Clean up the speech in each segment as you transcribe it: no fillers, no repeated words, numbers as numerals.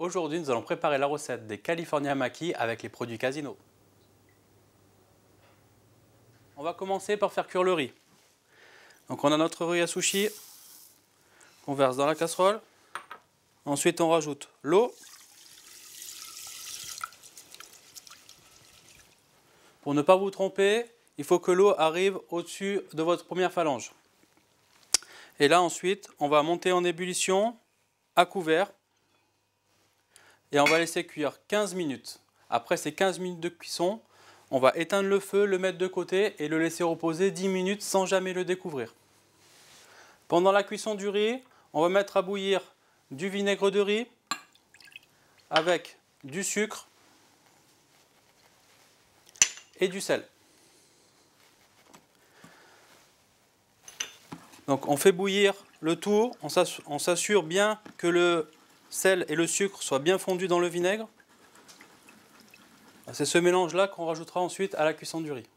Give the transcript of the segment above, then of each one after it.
Aujourd'hui, nous allons préparer la recette des California Maki avec les produits Casino. On va commencer par faire cuire le riz. Donc on a notre riz à sushi qu'on verse dans la casserole. Ensuite on rajoute l'eau. Pour ne pas vous tromper, il faut que l'eau arrive au-dessus de votre première phalange. Et là ensuite, on va monter en ébullition à couvert. Et on va laisser cuire 15 minutes. Après ces 15 minutes de cuisson, on va éteindre le feu, le mettre de côté et le laisser reposer 10 minutes sans jamais le découvrir. Pendant la cuisson du riz, on va mettre à bouillir du vinaigre de riz avec du sucre et du sel. Donc on fait bouillir le tout, on s'assure bien que le sel et le sucre soient bien fondus dans le vinaigre. C'est ce mélange-là qu'on rajoutera ensuite à la cuisson du riz.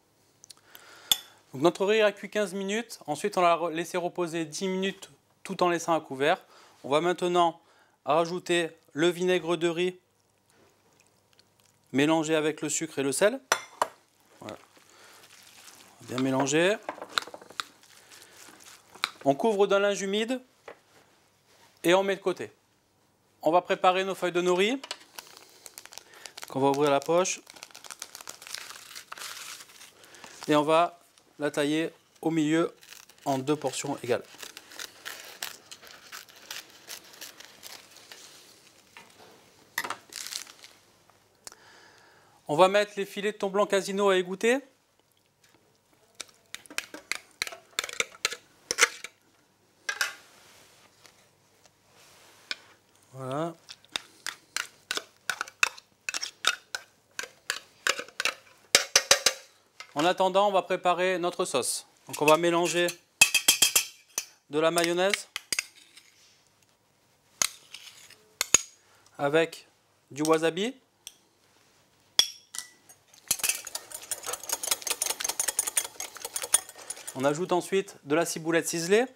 Donc notre riz a cuit 15 minutes, ensuite on l'a laissé reposer 10 minutes tout en laissant à couvert. On va maintenant rajouter le vinaigre de riz mélangé avec le sucre et le sel. Voilà. Bien mélanger. On couvre d'un linge humide et on met de côté. On va préparer nos feuilles de nori. On va ouvrir la poche et on va la tailler au milieu en 2 portions égales. On va mettre les filets de thon blanc Casino à égoutter. Voilà. En attendant, on va préparer notre sauce. Donc on va mélanger de la mayonnaise avec du wasabi. On ajoute ensuite de la ciboulette ciselée.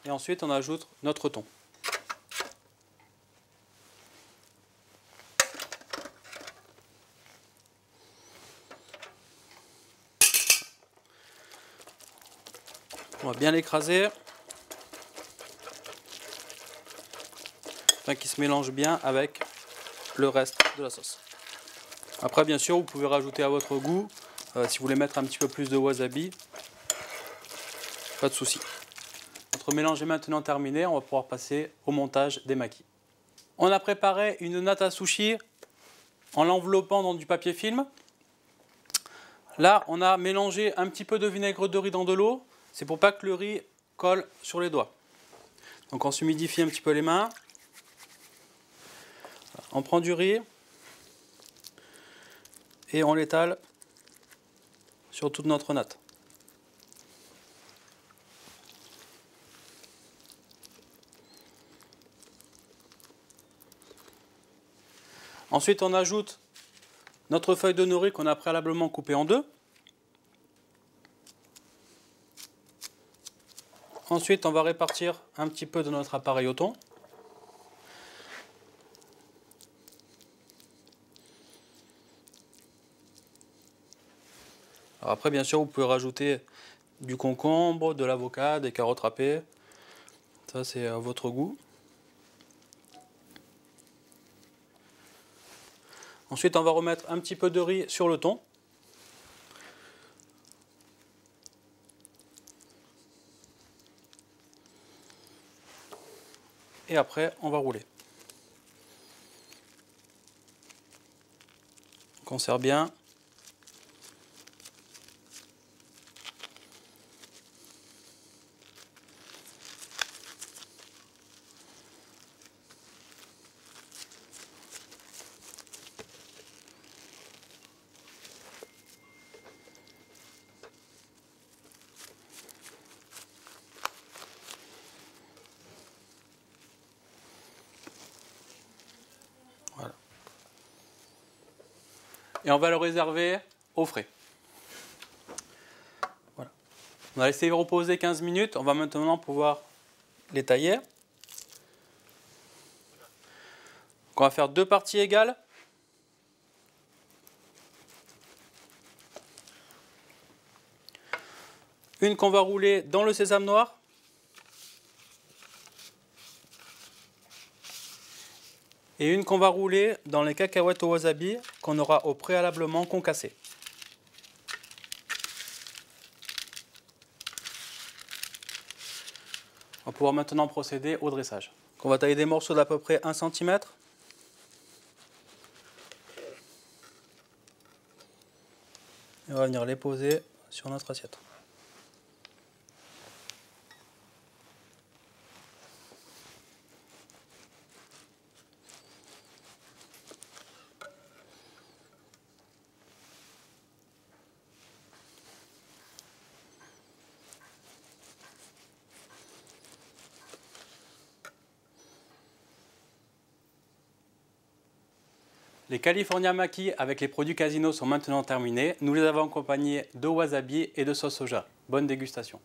Et ensuite on ajoute notre thon. On va bien l'écraser afin qu'il se mélange bien avec le reste de la sauce. Après bien sûr vous pouvez rajouter à votre goût, si vous voulez mettre un petit peu plus de wasabi, pas de souci. Notre mélange est maintenant terminé, on va pouvoir passer au montage des makis. On a préparé une natte à sushi en l'enveloppant dans du papier film. Là on a mélangé un petit peu de vinaigre de riz dans de l'eau. C'est pour pas que le riz colle sur les doigts. Donc on s'humidifie un petit peu les mains. On prend du riz et on l'étale sur toute notre natte. Ensuite on ajoute notre feuille de nori qu'on a préalablement coupée en deux. Ensuite, on va répartir un petit peu de notre appareil au thon. Alors après, bien sûr, vous pouvez rajouter du concombre, de l'avocat, des carottes râpées. Ça, c'est à votre goût. Ensuite, on va remettre un petit peu de riz sur le thon. Et après, on va rouler. On serre bien. Voilà. Et on va le réserver au frais. Voilà. On a laissé reposer 15 minutes. On va maintenant pouvoir les tailler. On va faire 2 parties égales. Une qu'on va rouler dans le sésame noir. Et une qu'on va rouler dans les cacahuètes au wasabi qu'on aura au préalablement concassées. On va pouvoir maintenant procéder au dressage. On va tailler des morceaux d'à peu près 1 cm. Et on va venir les poser sur notre assiette. Les California Maki avec les produits Casino sont maintenant terminés. Nous les avons accompagnés de wasabi et de sauce soja. Bonne dégustation.